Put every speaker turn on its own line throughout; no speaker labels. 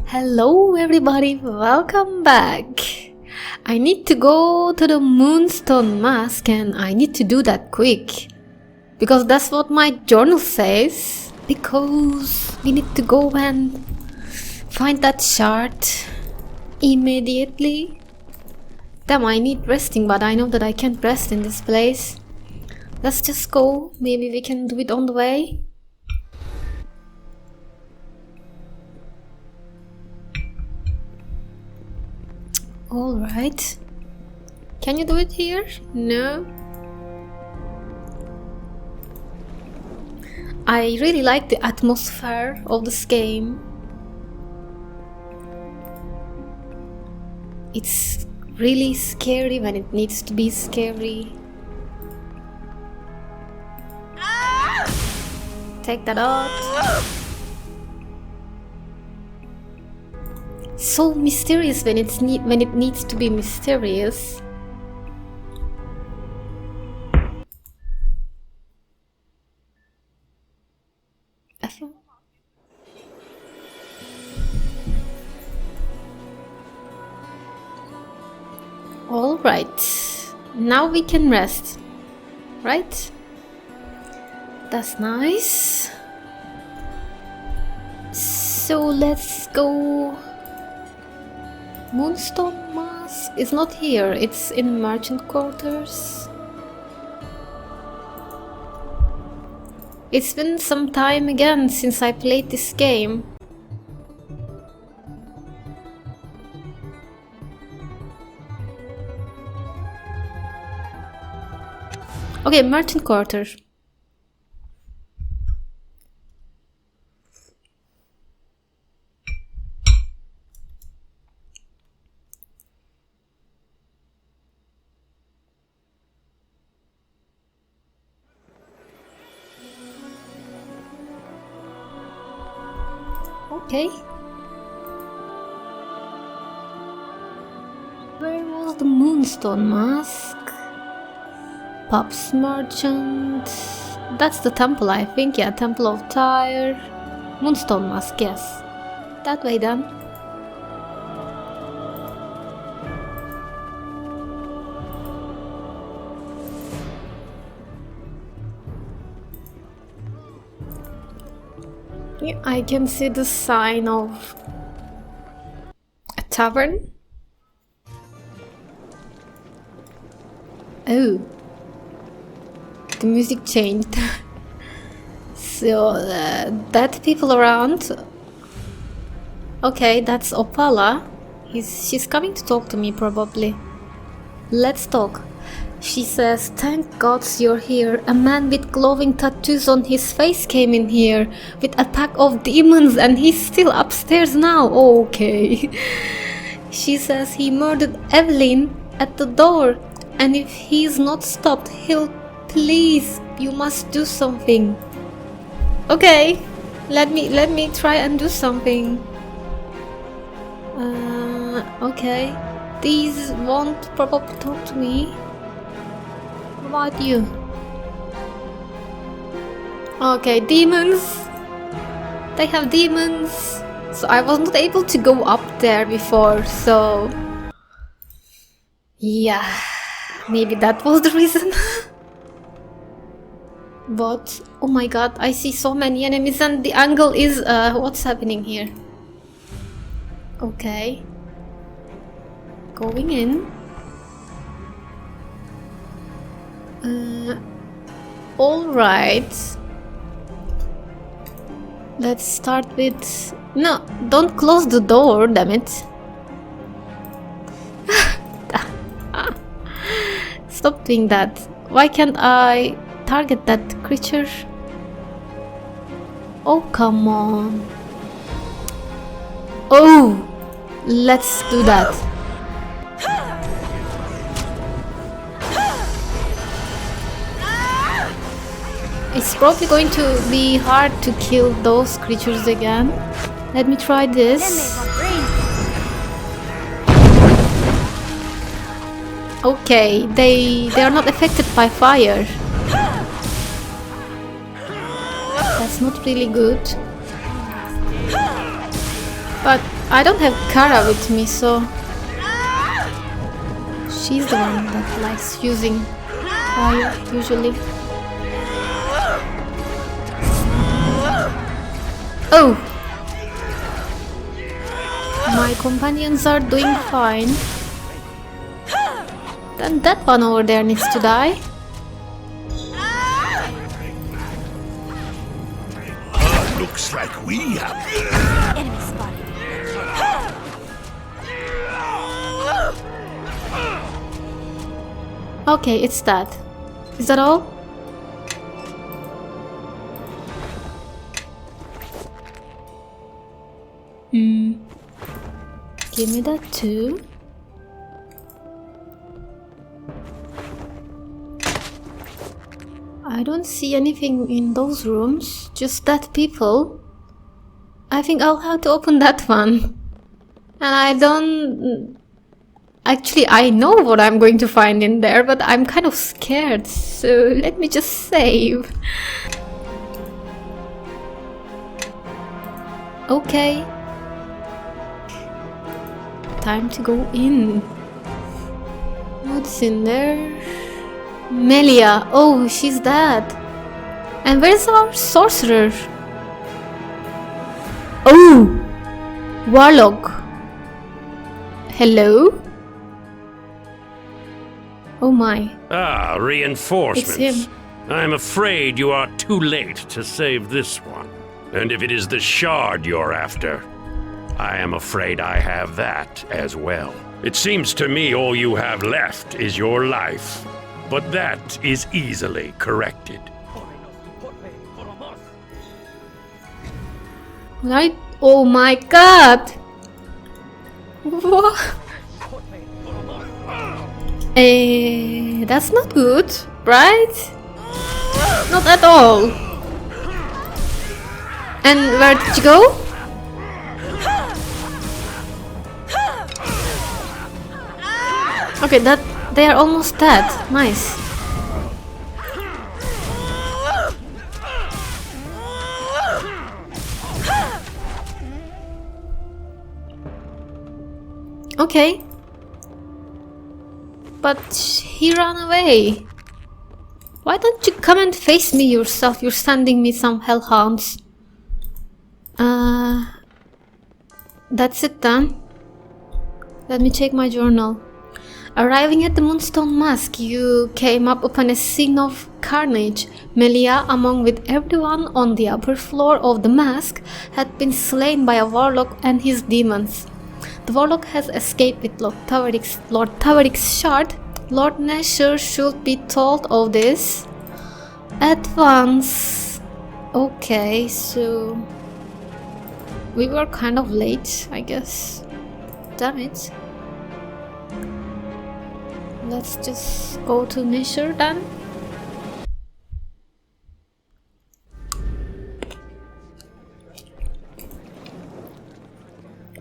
Hello everybody, welcome back. I need to go to the Moonstone Mask and I need to do that quick. Because that's what my journal says. Because we need to go and find that shard immediately. Damn, I need resting, but I know that I can't rest in this place. Let's just go, maybe we can do it on the way. Alright. Can you do it here? No. I really like the atmosphere of this game. It's really scary when it needs to be scary. Take that out. So mysterious when it needs to be mysterious. All right, now we can rest, right? That's nice. So let's go. Moonstone Mask is not here, it's in merchant quarters. It's been some time again since I played this game. Okay, merchant quarter. Okay. Where was the Moonstone Mask? Pub's Merchant. That's the temple, I think. Yeah, Temple of Tyre. Moonstone Mask, yes. That way then. Yeah, I can see the sign of a tavern. Oh, the music changed. So, dead people around. Okay, that's Opala. She's coming to talk to me probably. Let's talk. She says, "Thank gods you're here. A man with glowing tattoos on his face came in here with a pack of demons and he's still upstairs now." Okay. She says he murdered Evelyn at the door and if he's not stopped, please, you must do something. Okay, let me try and do something. Okay. These won't probably talk to me. What about you? Okay, demons. They have demons. So I was not able to go up there before, so... yeah, maybe that was the reason. But, oh my god, I see so many enemies and the angle is... what's happening here? Okay. Going in. Alright. Let's start with... no, don't close the door, damn it. Stop doing that. Why can't I target that creature? Oh, come on. Oh, let's do that. It's probably going to be hard to kill those creatures again. Let me try this. Okay, they are not affected by fire. That's not really good. But I don't have Kara with me, so she's the one that likes using fire usually. Oh! My companions are doing fine. Then that one over there needs to die.
Looks like we have
Enemy spotted.
Okay, it's that. Is that all? Give me that too. I don't see anything in those rooms, just that people. I think I'll have to open that one. And I don't... Actually, I know what I'm going to find in there, but I'm kind of scared, so let me just save. Okay. Time to go in. What's in there? Melia. Oh, she's that. And where's our sorcerer? Oh! Warlock. Hello? Oh my.
Ah, reinforcements.
It's him.
I'm afraid you are too late to save this one. And if it is the shard you're after, I am afraid I have that as well. It seems to me all you have left is your life, but that is easily corrected.
Right? Oh my god! What? That's not good, right? Not at all. And where did you go? Okay, that they are almost dead. Nice. Okay. But he ran away. Why don't you come and face me yourself? You're sending me some hellhounds. That's it then. Let me check my journal. Arriving at the Moonstone Mask, you came up upon a scene of carnage. Melia, among with everyone on the upper floor of the mask, had been slain by a warlock and his demons. The warlock has escaped with Lord Tavaric's shard. Lord Nasher should be told of this at once. Okay, so we were kind of late, I guess. Damn it. Let's just go to Nasher then.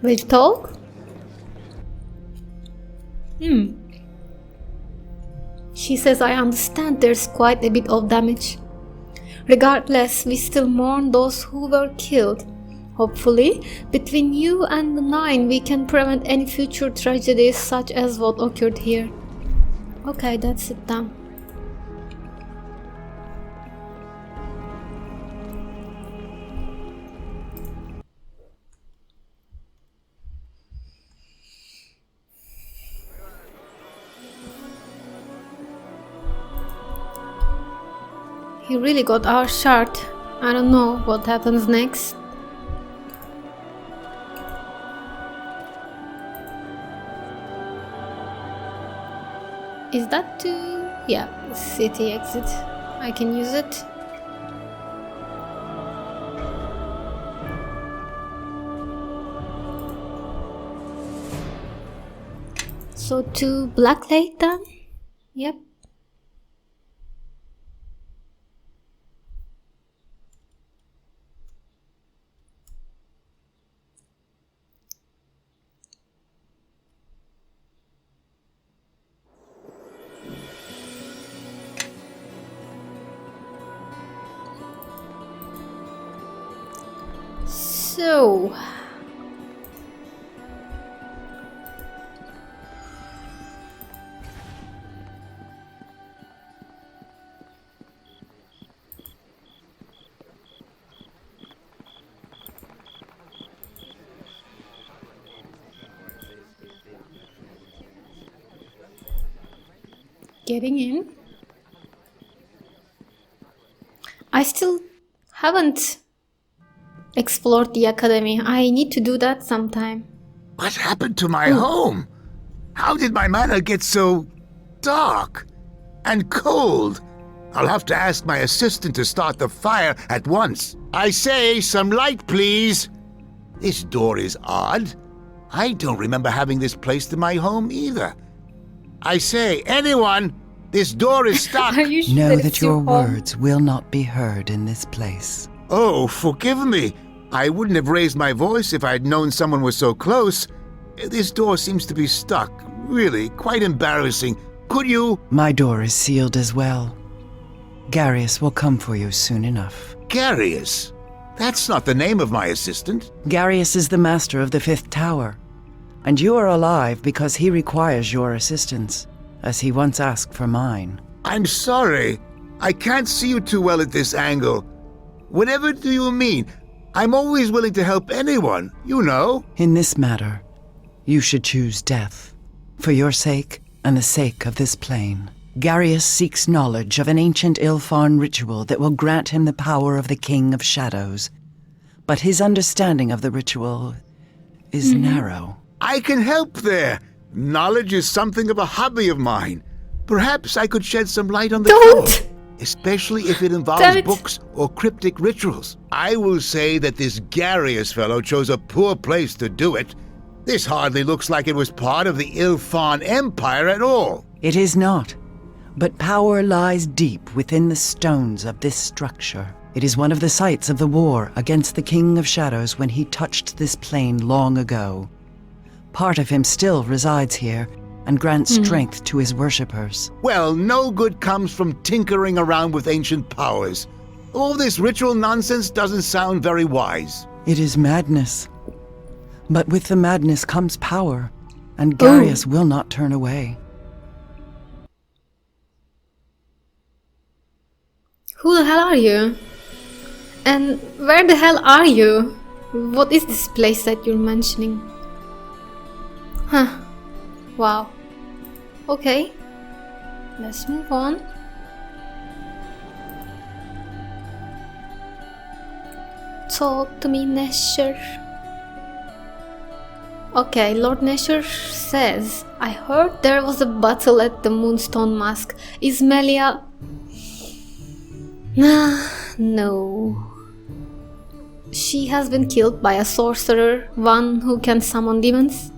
We'll talk? She says, I understand there's quite a bit of damage. Regardless, we still mourn those who were killed. Hopefully, between you and the Nine, we can prevent any future tragedies such as what occurred here. Okay, that's it then. He really got our shard. I don't know what happens next. Is that to... yeah, city exit. I can use it. So to Black Lake then? Yep. So, Getting in. I still haven't explored the academy. I need to do that sometime.
What happened to my home? How did my manor get so dark and cold? I'll have to ask my assistant to start the fire at once. I say, some light, please. This door is odd. I don't remember having this placed in my home either. I say, anyone, this door is stuck.
Are you sure
Know
that
that
it's your
your
home?
words will not be heard in this place.
Oh, forgive me. I wouldn't have raised my voice if I'd known someone was so close. This door seems to be stuck. Really, quite embarrassing. Could you...
My door is sealed as well. Garius will come for you soon enough.
Garius? That's not the name of my assistant.
Garius is the master of the Fifth Tower, and you are alive because he requires your assistance, as he once asked for mine.
I'm sorry. I can't see you too well at this angle. Whatever do you mean? I'm always willing to help anyone, you know.
In this matter, you should choose death, for your sake and the sake of this plane. Garius seeks knowledge of an ancient Ilfarn ritual that will grant him the power of the King of Shadows. But his understanding of the ritual is narrow.
I can help there. Knowledge is something of a hobby of mine. Perhaps I could shed some light on the
Don't!
code, especially if it
Damn
involves
it.
books or cryptic rituals. I will say that this Garius fellow chose a poor place to do it. This hardly looks like it was part of the Ilfarn Empire at all.
It is not, but power lies deep within the stones of this structure. It is one of the sites of the war against the King of Shadows when he touched this plane long ago. Part of him still resides here and grants strength to his worshippers.
Well, no good comes from tinkering around with ancient powers. All this ritual nonsense doesn't sound very wise.
It is madness. But with the madness comes power, and Garius will not turn away.
Who the hell are you? And where the hell are you? What is this place that you're mentioning? Huh. Wow. Okay. Let's move on. Talk to me, Nesher. Okay, Lord Nesher says, I heard there was a battle at the Moonstone Mask. Is Melia... No. She has been killed by a sorcerer, one who can summon demons.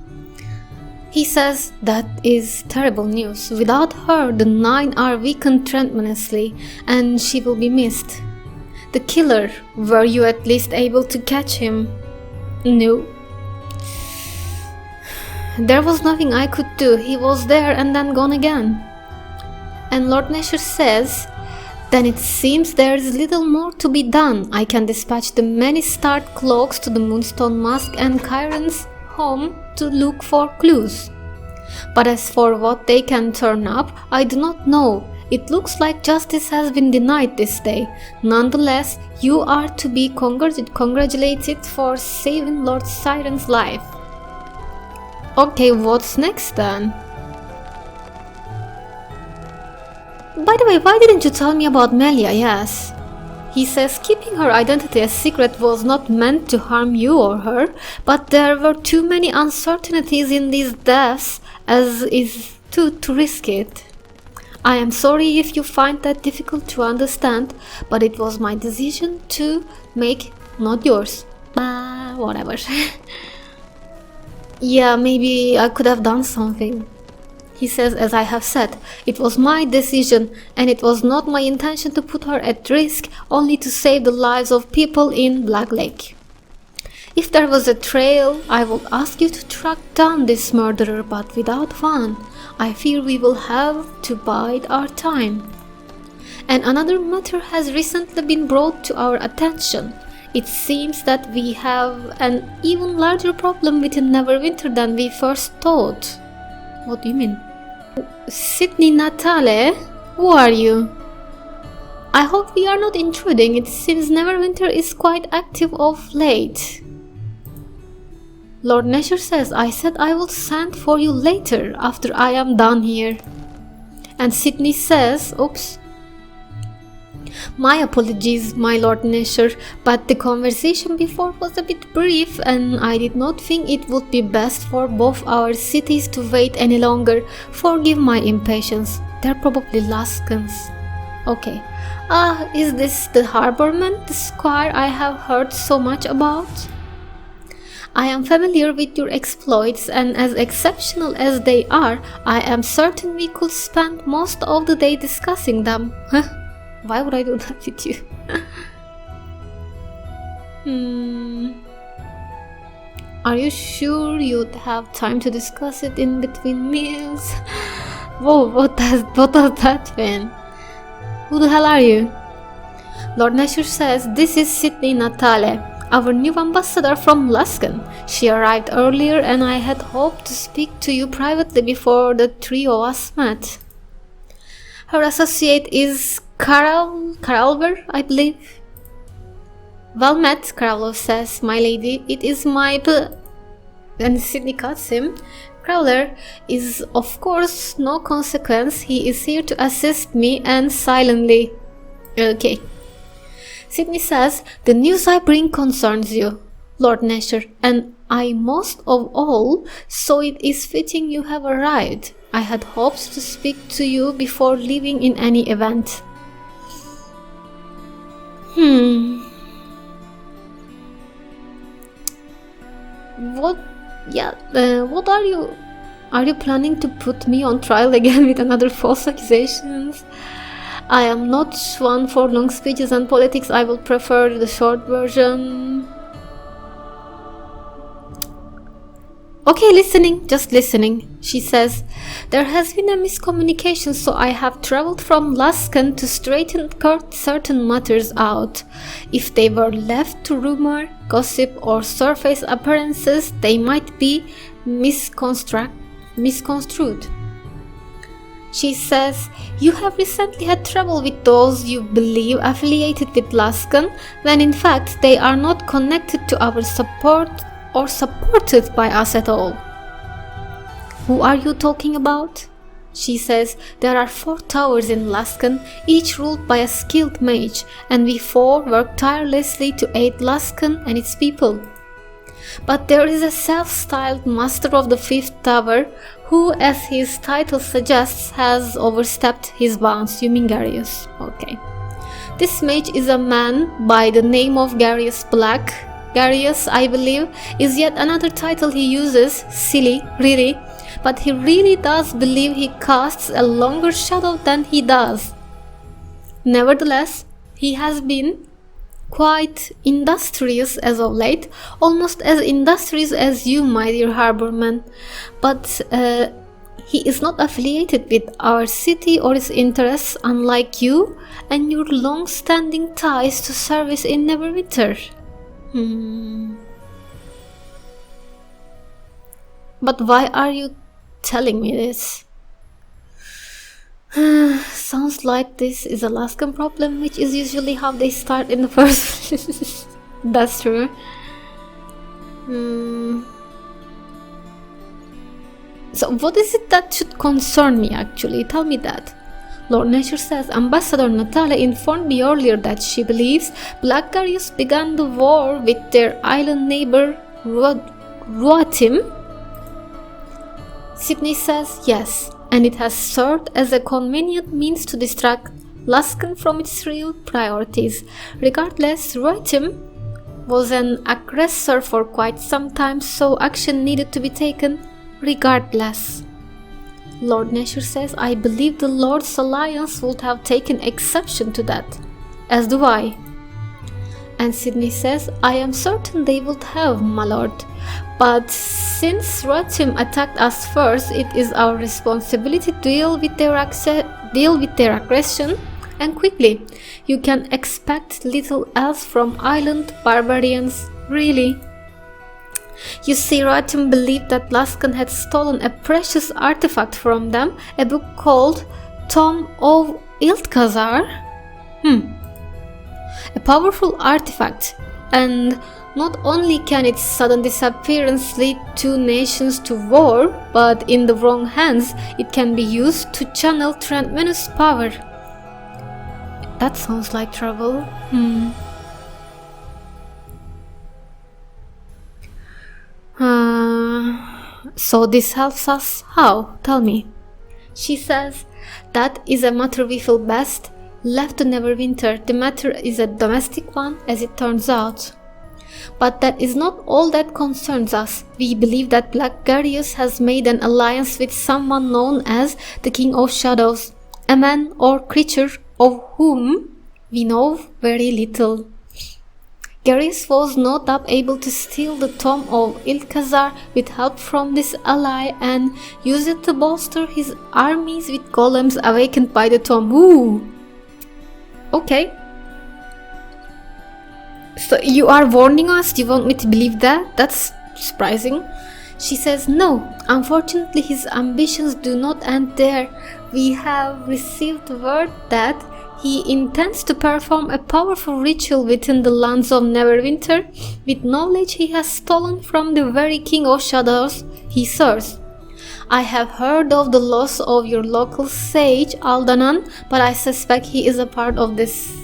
He says that is terrible news. Without her, the Nine are weakened tremendously, and she will be missed. The killer, were you at least able to catch him? No. There was nothing I could do. He was there and then gone again. And Lord Nesher says, then it seems there is little more to be done. I can dispatch the many starred cloaks to the Moonstone Mask and Chiron's home to look for clues. But as for what they can turn up, I do not know. It looks like justice has been denied this day. Nonetheless, you are to be congratulated for saving Lord Siren's life. Okay, what's next then? By the way, why didn't you tell me about Melia? Yes. He says keeping her identity a secret was not meant to harm you or her, but there were too many uncertainties in these deaths as is to risk it. I am sorry if you find that difficult to understand, but it was my decision to make, not yours. Whatever. Yeah, maybe I could have done something. He says, as I have said, it was my decision and it was not my intention to put her at risk only to save the lives of people in Black Lake. If there was a trail, I would ask you to track down this murderer, but without one, I fear we will have to bide our time. And another matter has recently been brought to our attention. It seems that we have an even larger problem within Neverwinter than we first thought. What do you mean? Sydney Natale? Who are you? I hope we are not intruding. It seems Neverwinter is quite active of late. Lord Nesher says, I said I will send for you later after I am done here. And Sydney says, oops, my apologies, my Lord Nasher, but the conversation before was a bit brief and I did not think it would be best for both our cities to wait any longer. Forgive my impatience. They're probably Laskans. Okay. Is this the harborman, the squire I have heard so much about? I am familiar with your exploits, and as exceptional as they are, I am certain we could spend most of the day discussing them. Why would I do that with you? Are you sure you'd have time to discuss it in between meals? Whoa, what does that mean? Who the hell are you? Lord Nasher says, this is Sydney Natale, our new ambassador from Luskan. She arrived earlier and I had hoped to speak to you privately before the three of us met. Her associate is Karalver, I believe. Well met, Karalov says, my lady. It is my And Sydney cuts him. Crowler is of course no consequence. He is here to assist me and silently. Okay. Sydney says, the news I bring concerns you, Lord Nasher, and I most of all, so it is fitting you have arrived. I had hopes to speak to you before leaving in any event. What are you? Are you planning to put me on trial again with another false accusations? I am not one for long speeches and politics. I will prefer the short version. Okay, just listening. She says, there has been a miscommunication, so I have traveled from Luskan to straighten certain matters out. If they were left to rumor, gossip, or surface appearances, they might be misconstrued. She says, you have recently had trouble with those you believe affiliated with Luskan, when in fact they are not connected to our support or supported by us at all. Who are you talking about? She says, there are 4 towers in Luskan, each ruled by a skilled mage, and we 4 work tirelessly to aid Luskan and its people. But there is a self-styled master of the 5th tower who, as his title suggests, has overstepped his bounds. You mean Garius? Okay. This mage is a man by the name of Garius Black. Garius, I believe, is yet another title he uses. Silly, really. But he really does believe he casts a longer shadow than he does. Nevertheless, he has been quite industrious as of late, almost as industrious as you, my dear harborman. But he is not affiliated with our city or its interests, unlike you and your long-standing ties to service in Neverwinter. But why are you telling me this? Sounds like this is a Luskan problem, which is usually how they start in the first place. That's true. So what is it that should concern me actually? Tell me that. Lord Nasher says, Ambassador Natale informed me earlier that she believes Black Garius began the war with their island neighbor Ruatim. Sydney says, yes, and it has served as a convenient means to distract Luskan from its real priorities. Regardless, Ruatim was an aggressor for quite some time, so action needed to be taken regardless. Lord Nasher says, I believe the Lord's Alliance would have taken exception to that, as do I. And Sydney says, I am certain they would have, my lord. But since Ruatim attacked us first, it is our responsibility to deal with their aggression, and quickly. You can expect little else from island barbarians, really. You see, Ruatim believed that Luskan had stolen a precious artifact from them, a book called Tome of Iltkazar. A powerful artifact, and Not only can its sudden disappearance lead two nations to war, but in the wrong hands, it can be used to channel tremendous power. That sounds like trouble. So this helps us how? Tell me. She says, that is a matter we feel best left to Neverwinter. The matter is a domestic one, as it turns out. But that is not all that concerns us. We believe that Black Garius has made an alliance with someone known as the King of Shadows, a man or creature of whom we know very little. Garius was no doubt able to steal the tomb of Ilkazar with help from this ally and use it to bolster his armies with golems awakened by the tomb. Ooh! Okay. So you are warning us? You want me to believe that? That's surprising. She says, no, unfortunately his ambitions do not end there. We have received word that he intends to perform a powerful ritual within the lands of Neverwinter with knowledge he has stolen from the very King of Shadows he serves. I have heard of the loss of your local sage, Aldanan, but I suspect he is a part of this.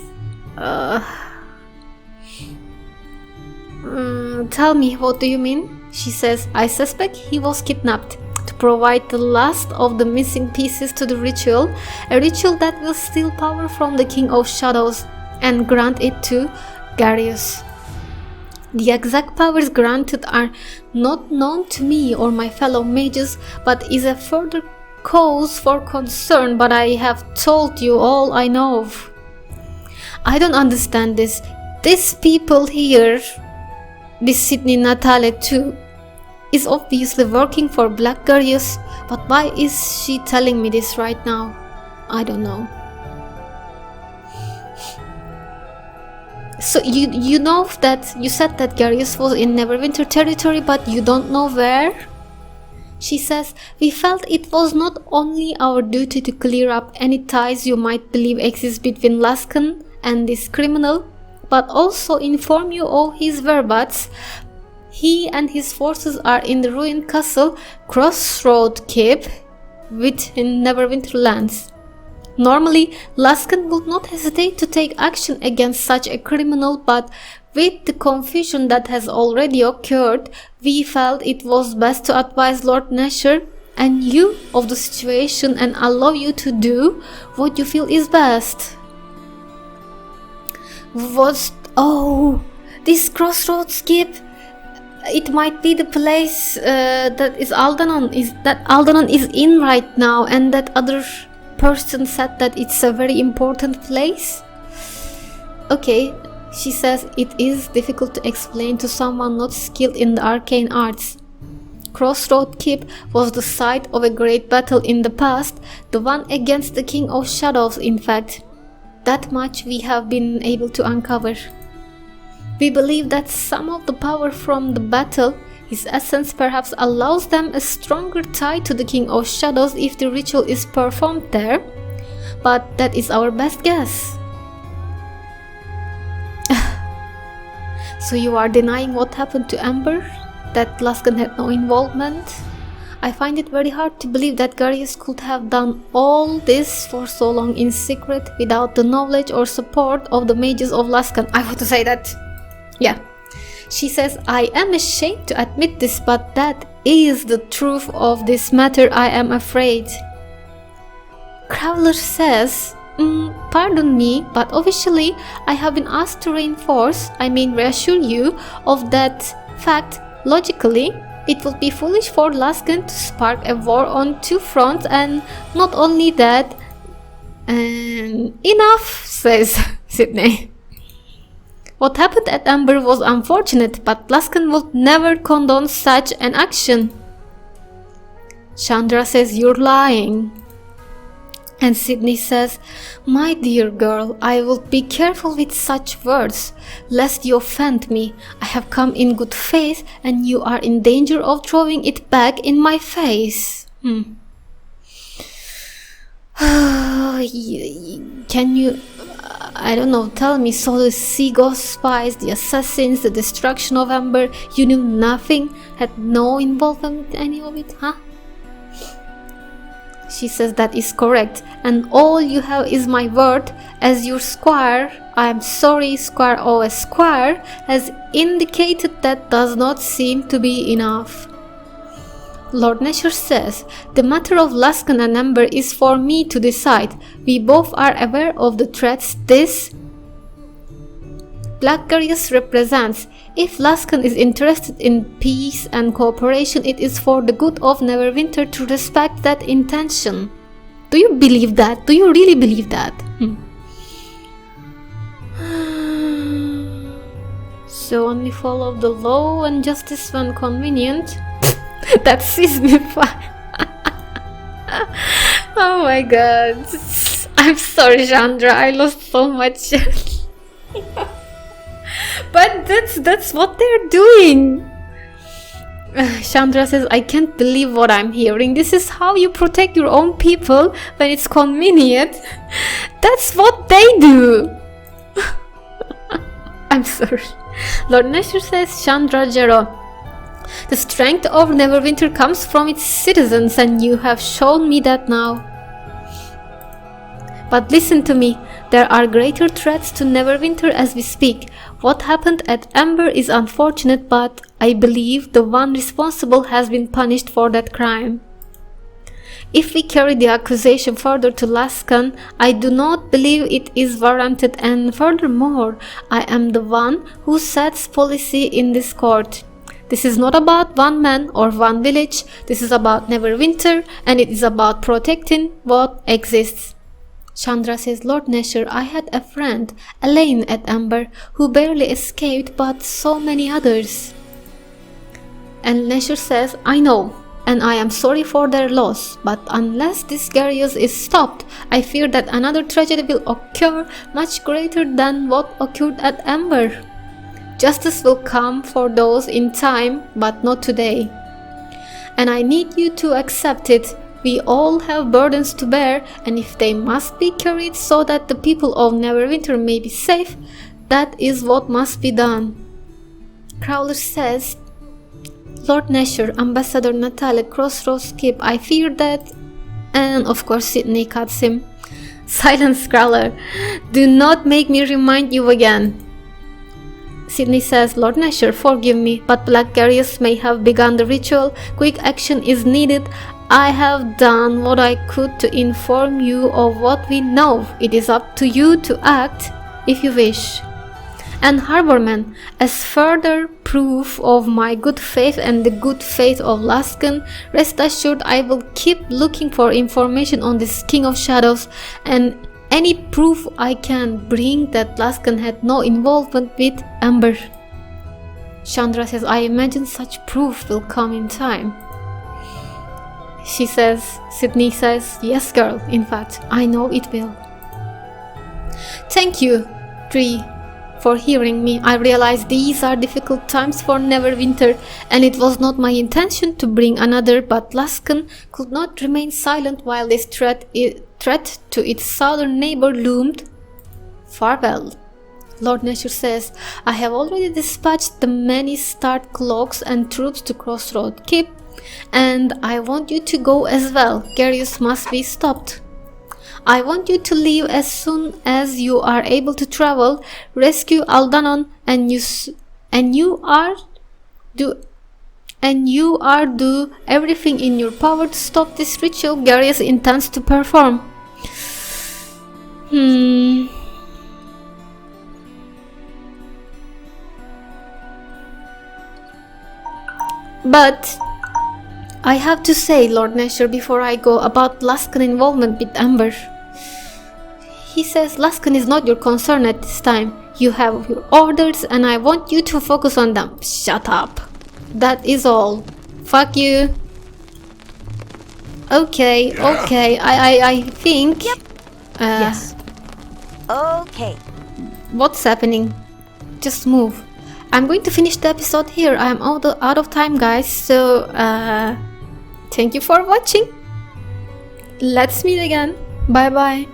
Tell me, what do you mean? She says, I suspect he was kidnapped to provide the last of the missing pieces to the ritual, a ritual that will steal power from the King of Shadows and grant it to Garius. The exact powers granted are not known to me or my fellow mages, but is a further cause for concern, but I have told you all I know of. I don't understand this. These people here, this Sydney Natale too, is obviously working for Black Garius, but why is she telling me this right now? I don't know. So you know that you said that Garius was in Neverwinter territory, but you don't know where? She says, we felt it was not only our duty to clear up any ties you might believe exist between Laskin and this criminal, but also inform you of his whereabouts. He and his forces are in the ruined castle Crossroad Keep within Neverwinter lands. Normally, Laskin would not hesitate to take action against such a criminal, but with the confusion that has already occurred, we felt it was best to advise Lord Nasher and you of the situation and allow you to do what you feel is best. This Crossroads Keep, it might be the place that Aldanan is in right now, and that other person said that it's a very important place. Okay, she says it is difficult to explain to someone not skilled in the arcane arts. Crossroad Keep was the site of a great battle in the past, the one against the King of Shadows, in fact. That much we have been able to uncover. We believe that some of the power from the battle, his essence, perhaps allows them a stronger tie to the King of Shadows if the ritual is performed there, but that is our best guess. So you are denying what happened to Amber? That Laskin had no involvement? I find it very hard to believe that Garius could have done all this for so long in secret without the knowledge or support of the mages of Laskin. I want to say that. Yeah. She says, I am ashamed to admit this, but that is the truth of this matter, I am afraid. Crowler says, pardon me, but officially I have been asked to reassure you of that fact. Logically, it would be foolish for Laskin to spark a war on two fronts, and not only that... enough, says Sydney. What happened at Amber was unfortunate, but Laskin would never condone such an action. Chandra says, you're lying. And Sydney says, my dear girl, I will be careful with such words, lest you offend me. I have come in good faith, and you are in danger of throwing it back in my face. Can you... I don't know, tell me, so the sea ghost spies, the assassins, the destruction of Amber, you knew nothing, had no involvement with any of it, huh? She says that is correct, and all you have is my word as your squire. I am sorry, Squire O.S. Squire has indicated that does not seem to be enough. Lord Nashor says, the matter of Laskin and Amber is for me to decide. We both are aware of the threats this Blackgarius represents. If Laskin is interested in peace and cooperation, it is for the good of Neverwinter to respect that intention. Do you believe that? Do you really believe that? So only follow the law and justice when convenient. That sees me fine. Oh my god. I'm sorry, Chandra. I lost so much. But that's what they're doing. Chandra says, I can't believe what I'm hearing. This is how you protect your own people when it's convenient. That's what they do. I'm sorry. Lord Nashor says, Chandra Jero, the strength of Neverwinter comes from its citizens, and you have shown me that now. But listen to me, there are greater threats to Neverwinter as we speak. What happened at Amber is unfortunate, but I believe the one responsible has been punished for that crime. If we carry the accusation further to Laskin, I do not believe it is warranted, and furthermore, I am the one who sets policy in this court. This is not about one man or one village, this is about Neverwinter, and it is about protecting what exists. Chandra says, Lord Nashor, I had a friend, Elaine at Amber, who barely escaped, but so many others. And Nashor says, I know, and I am sorry for their loss, but unless this Garius is stopped, I fear that another tragedy will occur much greater than what occurred at Amber. Justice will come for those in time, but not today. And I need you to accept it. We all have burdens to bear, and if they must be carried so that the people of Neverwinter may be safe, that is what must be done. Crowler says, Lord Nashor, Ambassador Natale, Crossroads Skip, I fear that... And of course Sydney cuts him. Silence, Crowler. Do not make me remind you again. Sydney says, Lord Nashor, forgive me, but Blackgarius may have begun the ritual. Quick action is needed. I have done what I could to inform you of what we know. It is up to you to act, if you wish. And Harborman, as further proof of my good faith and the good faith of Laskin, rest assured I will keep looking for information on this King of Shadows and any proof I can bring that Laskin had no involvement with Amber. Chandra says, I imagine such proof will come in time. Sydney says, yes girl, in fact, I know it will. Thank you, Tree, for hearing me. I realize these are difficult times for Neverwinter, and it was not my intention to bring another, but Laskin could not remain silent while this threat to its southern neighbor loomed. Farewell. Lord Nashor says, I have already dispatched the many start cloaks and troops to Crossroad Keep, and I want you to go as well. Garius must be stopped. I want you to leave as soon as you are able to travel, rescue Aldanon, and you are do everything in your power to stop this ritual Garius intends to perform. But I have to say, Lord Nashor, before I go, about Laskin involvement with Amber. He says Laskin is not your concern at this time. You have your orders and I want you to focus on them. Shut up. That is all. Fuck you. Okay, okay. I think...
Yep. Yes. Okay.
What's happening? Just move. I'm going to finish the episode here. I'm out of time, guys. So, thank you for watching. Let's meet again. Bye bye.